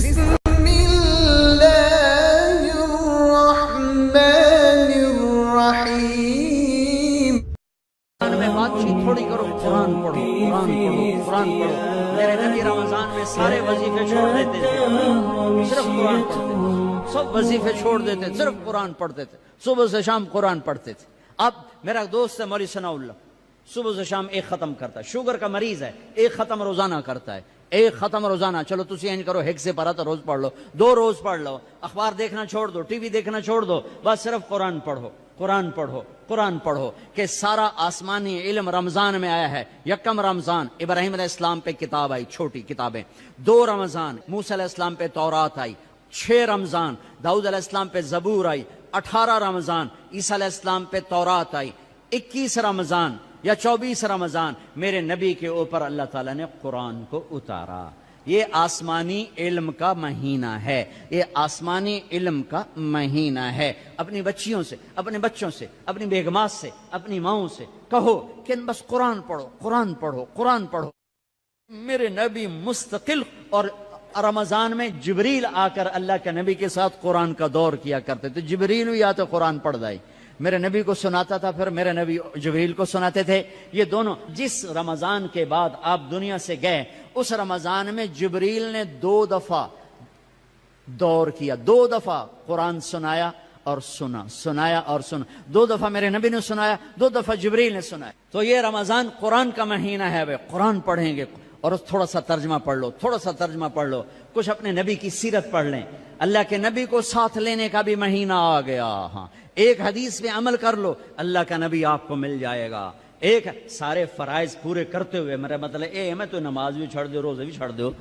بسم اللہ الرحمن الرحیم۔ میں بات چیت تھوڑی کرو، قرآن پڑھو، قرآن پڑھو، قرآن پڑھو۔ میرے نبی رمضان میں سارے وظیفے چھوڑ دیتے تھے، صرف قرآن پڑھتے تھے۔ سب وظیفے چھوڑ دیتے، صرف قرآن پڑھتے تھے، صبح سے شام قرآن پڑھتے تھے۔ اب میرا دوست ہے مولوی ثناء اللہ، صبح سے شام ایک ختم کرتا ہے، شوگر کا مریض ہے، ایک ختم روزانہ کرتا ہے، ایک ختم روزانہ۔ چلو تسی اینج کرو، ایک سے پڑھا تو روز پڑھ لو، 2 روز پڑھ لو، اخبار دیکھنا چھوڑ دو، ٹی وی دیکھنا چھوڑ دو، بس صرف قرآن پڑھو، قرآن پڑھو، قرآن پڑھو۔ کہ سارا آسمانی علم رمضان میں آیا ہے۔ یکم رمضان ابراہیم علیہ السلام پہ کتاب آئی، چھوٹی کتابیں۔ 2 رمضان موسیٰ علیہ السلام پہ تورات آئی۔ 6 رمضان داؤد علیہ السلام پہ زبور آئی۔ 18 رمضان عیسیٰ علیہ السلام پہ تورات آئی۔ 21 رمضان یا 24 رمضان میرے نبی کے اوپر اللہ تعالیٰ نے قرآن کو اتارا۔ یہ آسمانی علم کا مہینہ ہے، یہ آسمانی علم کا مہینہ ہے۔ اپنی بچیوں سے، اپنے بچوں سے، اپنی بیگمات سے، اپنی ماؤں سے کہو کہ بس قرآن پڑھو، قرآن پڑھو، قرآن پڑھو۔ میرے نبی مستقل، اور رمضان میں جبریل آ کر اللہ کے نبی کے ساتھ قرآن کا دور کیا کرتے تھے۔ جبریل بھی آتے قرآن پڑھ دائی، میرے نبی کو سناتا تھا، پھر میرے نبی جبریل کو سناتے تھے۔ یہ دونوں، جس رمضان کے بعد آپ دنیا سے گئے اس رمضان میں جبریل نے 2 دفعہ دور کیا، 2 دفعہ قرآن سنایا اور سنایا اور سنا۔ 2 دفعہ میرے نبی نے سنایا، 2 دفعہ جبریل نے سنایا۔ تو یہ رمضان قرآن کا مہینہ ہے، بھائی قرآن پڑھیں گے، اور تھوڑا سا ترجمہ پڑھ لو، تھوڑا سا ترجمہ پڑھ لو، کچھ اپنے نبی کی سیرت پڑھ لیں۔ اللہ کے نبی کو ساتھ لینے کا بھی مہینہ آ گیا۔ ہاں، ایک حدیث پہ عمل کر لو، اللہ کا نبی آپ کو مل جائے گا۔ ایک سارے فرائض پورے کرتے ہوئے، میرا مطلب میں تو نماز بھی چھڑ دو، روزے بھی چھڑ دو،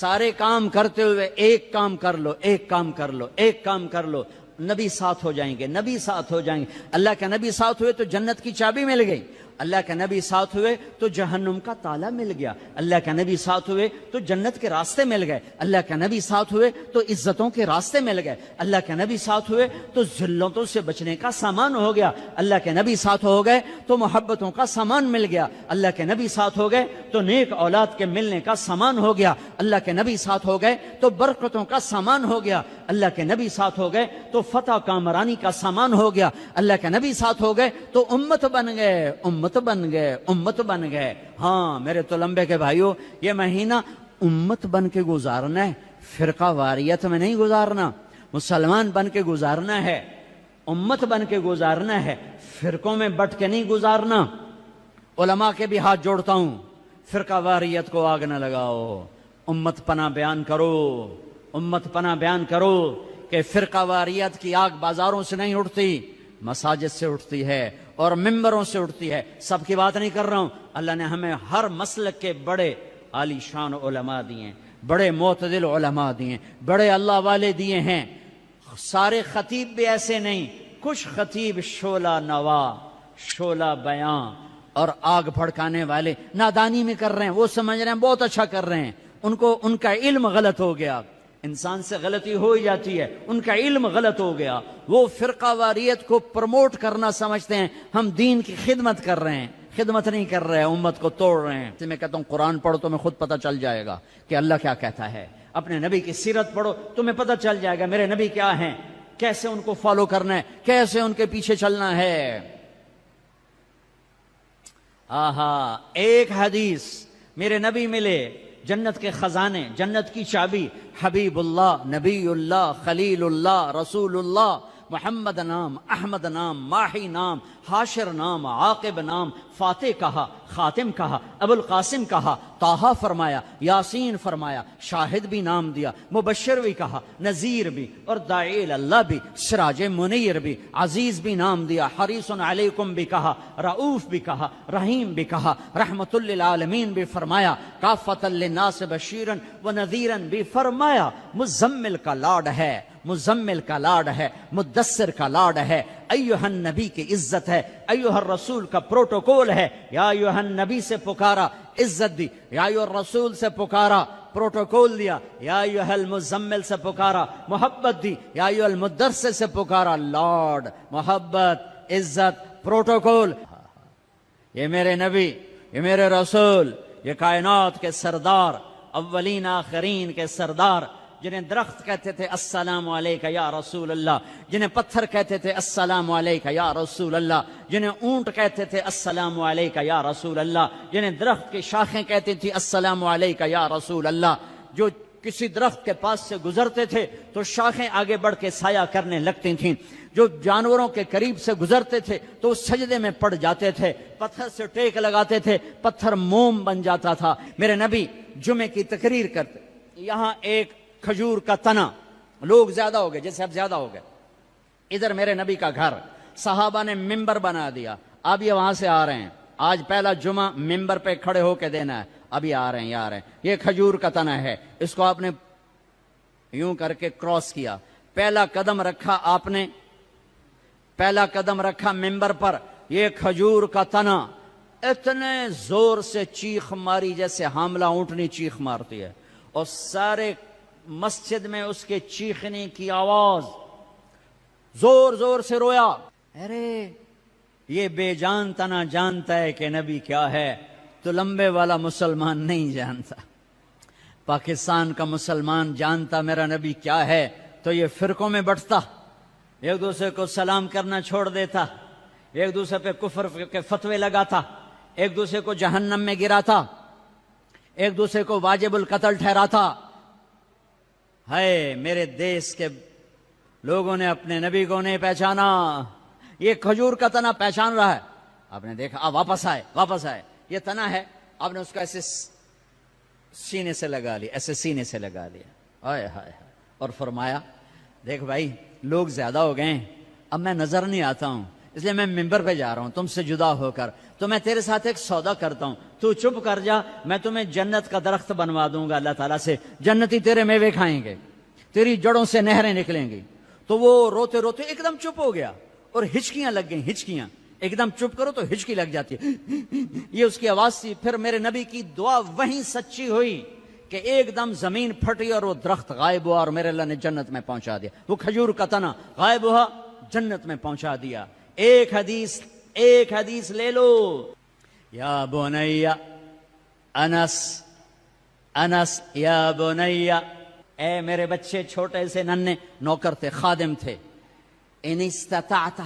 سارے کام کرتے ہوئے ایک کام کر لو، ایک کام کر لو، ایک کام کر لو، نبی ساتھ ہو جائیں گے، نبی ساتھ ہو جائیں گے۔ اللہ کا نبی ساتھ ہوئے تو جنت کی چابی مل گئی، اللہ کے نبی ساتھ ہوئے تو جہنم کا تالا مل گیا، اللہ کے نبی ساتھ ہوئے تو جنت کے راستے مل گئے، اللہ کے نبی ساتھ ہوئے تو عزتوں کے راستے مل گئے، اللہ کے نبی ساتھ ہوئے تو ذلتوں سے بچنے کا سامان ہو گیا، اللہ کے نبی ساتھ ہو گئے تو محبتوں کا سامان مل گیا، اللہ کے نبی ساتھ ہو گئے تو نیک اولاد کے ملنے کا سامان ہو گیا، اللہ کے نبی ساتھ ہو گئے تو برکتوں کا سامان ہو گیا، اللہ کے نبی ساتھ ہو گئے تو فتح کامرانی کا سامان ہو گیا، اللہ کے نبی ساتھ ہو گئے تو امت بن گئے، امت بن گئے، امت بن گئے۔ ہاں میرے تو لمبے کے بھائیوں، یہ مہینہ امت بن کے گزارنا ہے، فرقہ واریت میں نہیں گزارنا، مسلمان بن کے گزارنا ہے، امت بن کے گزارنا ہے، فرقوں میں بٹ کے نہیں گزارنا۔ علماء کے بھی ہاتھ جوڑتا ہوں، فرقہ واریت کو آگ نہ لگاؤ، امت پناہ بیان کرو، امت پناہ بیان کرو کہ فرقہ واریت کی آگ بازاروں سے نہیں اٹھتی، مساجد سے اٹھتی ہے اور ممبروں سے اٹھتی ہے۔ سب کی بات نہیں کر رہا ہوں، اللہ نے ہمیں ہر مسلک کے بڑے عالی شان علماء دیے ہیں، بڑے معتدل علماء دیے ہیں، بڑے اللہ والے دیے ہیں۔ سارے خطیب بھی ایسے نہیں، کچھ خطیب شعلہ نوا، شعلہ بیاں اور آگ بھڑکانے والے نادانی میں کر رہے ہیں، وہ سمجھ رہے ہیں بہت اچھا کر رہے ہیں، ان کا علم غلط ہو گیا۔ انسان سے غلطی ہو ہی جاتی ہے، ان کا علم غلط ہو گیا، وہ فرقہ واریت کو پروموٹ کرنا سمجھتے ہیں ہم دین کی خدمت کر رہے ہیں، خدمت نہیں کر رہے ہیں، امت کو توڑ رہے ہیں۔ میں کہتا ہوں قرآن پڑھو، تمہیں خود پتہ چل جائے گا کہ اللہ کیا کہتا ہے، اپنے نبی کی سیرت پڑھو، تمہیں پتہ چل جائے گا میرے نبی کیا ہیں، کیسے ان کو فالو کرنا ہے، کیسے ان کے پیچھے چلنا ہے۔ آہا، ایک حدیث میرے نبی ملے، جنت کے خزانے، جنت کی چابی، حبیب اللہ، نبی اللہ، خلیل اللہ، رسول اللہ، محمد نام، احمد نام، ماہی نام، حاشر نام، عاقب نام، فاتح کہا، خاتم کہا، ابو القاسم کہا، طٰہٰ فرمایا، یاسین فرمایا، شاہد بھی نام دیا، مبشر بھی کہا، نذیر بھی، اور داعی اللہ بھی، سراج منیر بھی، عزیز بھی نام دیا، حریص علیکم بھی کہا، رؤوف بھی کہا، رحیم بھی کہا، رحمت للعالمین بھی فرمایا، کافۃ للناس بشیرا و نذیرا بھی فرمایا۔ مزمل کا لاڈ ہے، مزمل کا لاڈ ہے، مدثر کا لاڈ ہے، ایھا النبی کی عزت ہے، ایھا الرسول کا پروٹوکول ہے، یا ایھا النبی سے پکارا عزت دی، یا ایھا الرسول سے پکارا پروٹوکول دیا، یا ایھا المزمل سے پکارا محبت دی، یا ایھا المدثر سے پکارا لاڈ، محبت، عزت، پروٹوکول۔ یہ میرے نبی، یہ میرے رسول، یہ کائنات کے سردار، اولین آخرین کے سردار، جنہیں درخت کہتے تھے السلام علیکہ یا رسول اللہ، جنہیں پتھر کہتے تھے السلام علیکہ یا رسول اللہ، جنہیں اونٹ کہتے تھے السلام علیکہ یا رسول اللہ، جنہیں درخت کی شاخیں کہتی تھی السلام علیکہ یا رسول اللہ، جو کسی درخت کے پاس سے گزرتے تھے تو شاخیں آگے بڑھ کے سایہ کرنے لگتی تھیں، جو جانوروں کے قریب سے گزرتے تھے تو سجدے میں پڑ جاتے تھے، پتھر سے ٹیک لگاتے تھے، پتھر موم بن جاتا تھا۔ میرے نبی جمعے کی تقریر کرتے، یہاں ایک کھجور کا تنا، لوگ زیادہ ہو گئے، جیسے اب زیادہ ہو گئے، ادھر میرے نبی کا گھر، صحابہ نے ممبر بنا دیا، اب یہ وہاں سے آ رہے ہیں، آج پہلا جمعہ ممبر پہ کھڑے ہو کے دینا ہے، ابھی آ رہے ہیں، یہ آ رہے ہیں، یہ کھجور کا تنا ہے، اس کو آپ نے یوں کر کے کراس کیا، پہلا قدم رکھا آپ نے، پہلا قدم رکھا ممبر پر، یہ کھجور کا تنا، اتنے زور سے چیخ ماری جیسے حاملہ اونٹنی چیخ مارتی ہے، اور سارے مسجد میں اس کے چیخنے کی آواز، زور زور سے رویا، ارے یہ بے جان تنا جانتا ہے کہ نبی کیا ہے، تو لمبے والا مسلمان نہیں جانتا۔ پاکستان کا مسلمان جانتا میرا نبی کیا ہے تو یہ فرقوں میں بٹتا، ایک دوسرے کو سلام کرنا چھوڑ دیتا، ایک دوسرے پہ کفر کے فتوے لگاتا، ایک دوسرے کو جہنم میں گراتا، ایک دوسرے کو واجب القتل ٹھہراتا۔ ہے میرے دیس کے لوگوں نے اپنے نبی کو نہیں پہچانا، یہ کھجور کا تنا پہچان رہا ہے، آپ نے دیکھا، واپس آئے، یہ تنا ہے، آپ نے اس کو ایسے سینے سے لگا لیا، ایسے سینے سے لگا لیا، ہائے ہائے، اور فرمایا دیکھ بھائی لوگ زیادہ ہو گئے ہیں، اب میں نظر نہیں آتا ہوں، اس لیے میں ممبر پہ جا رہا ہوں تم سے جدا ہو کر، تو میں تیرے ساتھ ایک سودا کرتا ہوں، تو چپ کر جا، میں تمہیں جنت کا درخت بنوا دوں گا اللہ تعالیٰ سے، جنتی تیرے میوے کھائیں گے، تیری جڑوں سے نہریں نکلیں گی۔ تو وہ روتے روتے ایک دم چپ ہو گیا، اور ہچکیاں لگ گئیں، ہچکیاں، ایک دم چپ کرو تو ہچکی لگ جاتی ہے، یہ اس کی آواز تھی۔ پھر میرے نبی کی دعا وہیں سچی ہوئی کہ ایک دم زمین پھٹی اور وہ درخت غائب ہوا، اور میرے اللہ نے جنت میں پہنچا دیا، وہ کھجور کا تنا غائب ہوا، جنت میں پہنچا دیا۔ ایک حدیث لے لو، یا بنی انس یا بنی، اے میرے بچے، چھوٹے سے ننھے نوکر تھے، خادم تھے، ان استطعت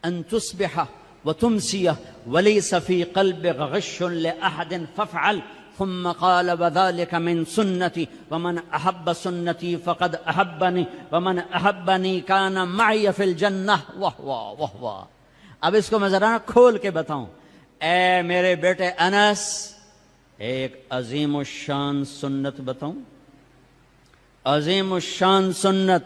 ان تصبح وتمسی وليس في قلبك غش لأحد فافعل، ثم قال وذلك من سنتي ومن أحب سنتي فقد أحبني ومن أحبني كان معي في الجنة۔ واہ۔ اب اس کو میں ذرا کھول کے بتاؤں، اے میرے بیٹے انس، ایک عظیم الشان سنت بتاؤں، عظیم الشان سنت،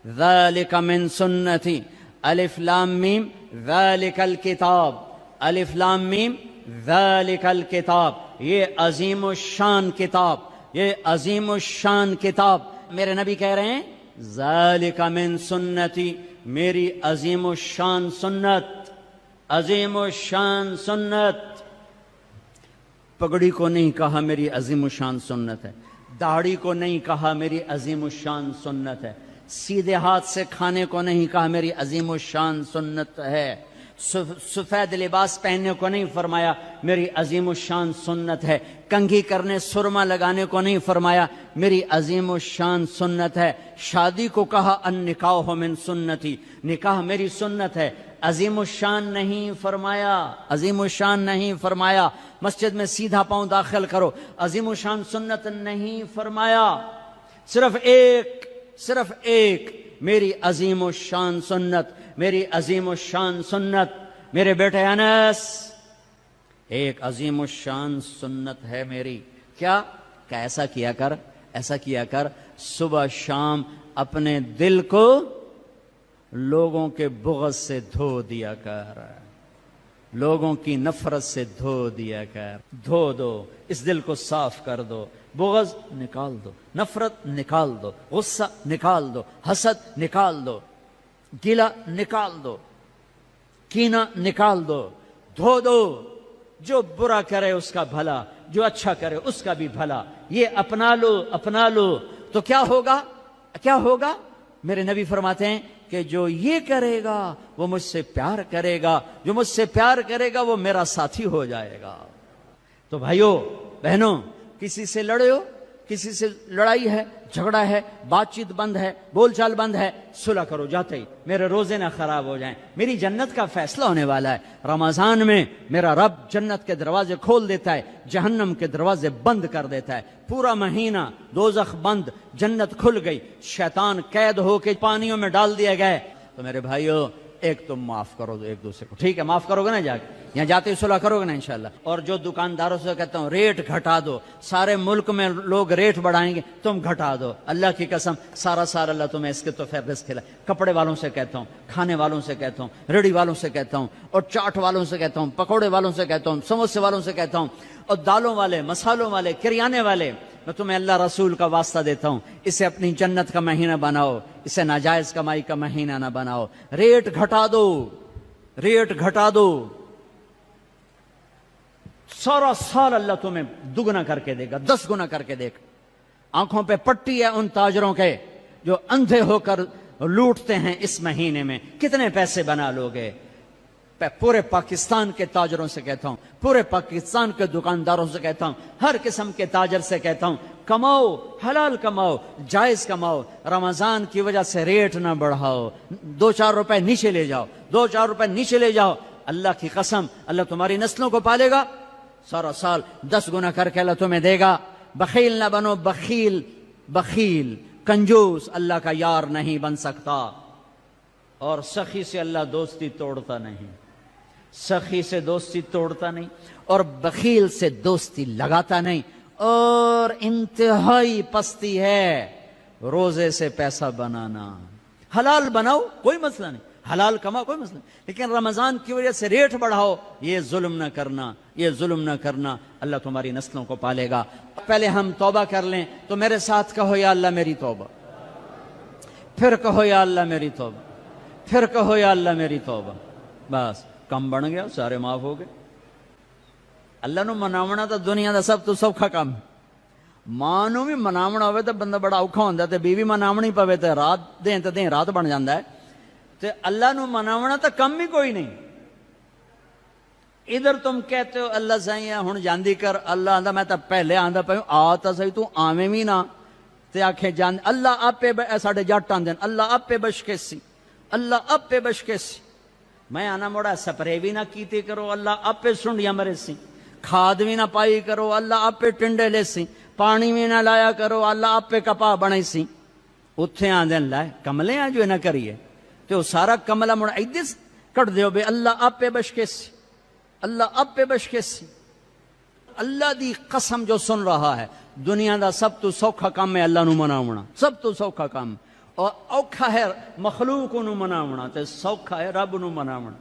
ذلك من سنتي، الف لام میم ذلك الکتاب، الف لام میم ذلك الکتاب، یہ عظیم الشان کتاب، یہ عظیم الشان کتاب۔ میرے نبی کہہ رہے ہیں ذالک من سنتی، میری عظیم الشان سنت، عظیم الشان سنت۔ پگڑی کو نہیں کہا میری عظیم الشان سنت ہے، داڑھی کو نہیں کہا میری عظیم الشان سنت ہے، سیدھے ہاتھ سے کھانے کو نہیں کہا میری عظیم الشان سنت ہے، سفید لباس پہننے کو نہیں فرمایا میری عظیم الشان سنت ہے، کنگھی کرنے سرما لگانے کو نہیں فرمایا میری عظیم الشان سنت ہے، شادی کو کہا النکاح من سنتی، نکاح میری سنت ہے، عظیم الشان نہیں فرمایا، عظیم الشان نہیں فرمایا، مسجد میں سیدھا پاؤں داخل کرو، عظیم الشان سنت نہیں فرمایا، صرف ایک میری عظیم الشان سنت، میری عظیم الشان سنت۔ میرے بیٹے انس، ایک عظیم الشان سنت ہے میری، کیا کہ ایسا کیا کر صبح شام اپنے دل کو لوگوں کے بغض سے دھو دیا کر، لوگوں کی نفرت سے دھو دیا کر، دھو دو، اس دل کو صاف کر دو، بغض نکال دو، نفرت نکال دو، غصہ نکال دو، حسد نکال دو، گلہ نکال دو، کینہ نکال دو، دھو دو، جو برا کرے اس کا بھلا، جو اچھا کرے اس کا بھی بھلا، یہ اپنا لو تو کیا ہوگا؟ میرے نبی فرماتے ہیں کہ جو یہ کرے گا وہ مجھ سے پیار کرے گا، جو مجھ سے پیار کرے گا وہ میرا ساتھی ہو جائے گا۔ تو بھائیو بہنوں، کسی سے لڑے ہو کسی سے لڑائی ہے، جھگڑا ہے، بات چیت بند ہے، بول چال بند ہے، صلح کرو جاتے ہی، میرے روزے نہ خراب ہو جائیں، میری جنت کا فیصلہ ہونے والا ہے۔ رمضان میں میرا رب جنت کے دروازے کھول دیتا ہے، جہنم کے دروازے بند کر دیتا ہے۔ پورا مہینہ دوزخ بند، جنت کھل گئی، شیطان قید ہو کے پانیوں میں ڈال دیا گئے۔ تو میرے بھائیو، ایک تم معاف کرو دو ایک دوسرے کو، ٹھیک ہے؟ معاف کرو گے نا، جا کے یہاں جاتے ہی صلح کرو گے نا انشاءاللہ۔ اور جو دکانداروں سے کہتا ہوں ریٹ گھٹا دو، سارے ملک میں لوگ ریٹ بڑھائیں گے، تم گھٹا دو، اللہ کی قسم سارا سال اللہ تمہیں اس کے تو رزق کھلائے۔ کپڑے والوں سے کہتا ہوں، کھانے والوں سے کہتا ہوں، ریڑھی والوں سے کہتا ہوں، اور چاٹ والوں سے کہتا ہوں، پکوڑے والوں سے کہتا ہوں، سموسے والوں سے کہتا ہوں، اور دالوں والے، مسالوں والے، کریانے والے، میں تمہیں اللہ رسول کا واسطہ دیتا ہوں، اسے اپنی جنت کا مہینہ بناؤ، اسے ناجائز کمائی کا مہینہ نہ بناؤ۔ ریٹ گھٹا دو، ریٹ گھٹا دو، سارا سال اللہ تمہیں دگنا کر کے دے گا، 10 گنا کر کے دے گا۔ آنکھوں پہ پٹی ہے ان تاجروں کے جو اندھے ہو کر لوٹتے ہیں اس مہینے میں، کتنے پیسے بنا لوگے؟ پورے پاکستان کے تاجروں سے کہتا ہوں، پورے پاکستان کے دکانداروں سے کہتا ہوں، ہر قسم کے تاجر سے کہتا ہوں، کماؤ، حلال کماؤ، جائز کماؤ، رمضان کی وجہ سے ریٹ نہ بڑھاؤ، 2-4 روپے نیچے لے جاؤ، 2-4 روپے نیچے لے جاؤ، اللہ کی قسم اللہ تمہاری نسلوں کو پالے گا، سارا سال 10 گنا کر کے اللہ تمہیں دے گا۔ بخیل نہ بنو، بخیل بخیل کنجوس اللہ کا یار نہیں بن سکتا۔ اور سخی سے اللہ دوستی توڑتا نہیں، سخی سے دوستی توڑتا نہیں، اور بخیل سے دوستی لگاتا نہیں۔ اور انتہائی پستی ہے روزے سے پیسہ بنانا۔ حلال بناؤ کوئی مسئلہ نہیں، حلال کماؤ کوئی مسئلہ نہیں، لیکن رمضان کی وجہ سے ریٹ بڑھاؤ، یہ ظلم نہ کرنا، یہ ظلم نہ کرنا، اللہ تمہاری نسلوں کو پالے گا۔ پہلے ہم توبہ کر لیں، تو میرے ساتھ کہو یا اللہ میری توبہ، پھر کہو یا اللہ میری توبہ، پھر کہو یا اللہ میری توبہ۔ بس کم بن گیا، سارے معاف ہو گئے۔ اللہ نو مناونا تو دنیا دا سب تو سوکھا کام ہے۔ ماں نو بھی مناونا ہوئے تو بندہ بڑا اوکھا ہوندا ہے، تے بیوی مناونی پوے تے رات دیں تے دیں رات بن جاندا ہے، تے اللہ نو مناونا تو کم ہی کوئی نہیں۔ ادھر تم کہتے ہو اللہ سائیں ہن جاندی کر، اللہ آندا میں تو پہلے آندا پیا آ تا صحیح، تو آویں وی نہ تے آکھے جان اللہ آپے ساڈے جٹ آندے اللہ آپے بشکے سی، اللہ آپے بشکے سی۔ میں آنا موڑا سپرے بھی نہ کیتے کرو، اللہ آپے سنڈیاں مرے سی، کھاد بھی نہ پائی کرو، اللہ آپے ٹنڈے لے سی، پانی بھی نہ لایا کرو، اللہ آپے کپا بنے سی۔ اتھے آندے لائے کملے ہیں جو نہ کریے، تو سارا کملہ موڑا ایدس کٹ دیو بے اللہ آپے بشکے سی، اللہ آپے بشکے سی۔ اللہ دی قسم جو سن رہا ہے، دنیا دا سب تو سوکھا کام ہے اللہ نو مناونا، سب تو سوکھا کام، اور اوکھا ہے مخلوق نو مناونا تے سوکھا ہے رب نو مناونا۔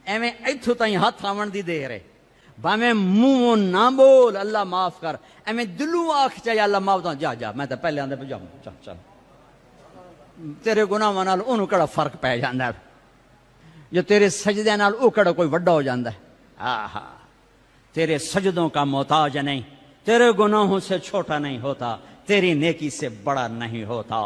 ایویں ایتھوں تائیں ہاتھ آون دی دیر ہے، باویں منہ نہ بول اللہ معاف کر، ایویں دلوں آکھ چاہے اللہ معاف کر، جا جا میں تو پہلے آندے پہ جا چل چل، تیرے گناہاں نال اونوں کڑا فرق پہ جاندا ہے، جو تیرے سجدے نال او کڑا کوئی وڈا ہو جاندا ہے۔ آہا، تیرے سجدوں کا محتاج نہیں، تیرے گناہوں سے چھوٹا نہیں ہوتا، تیری نیکی سے بڑا نہیں ہوتا۔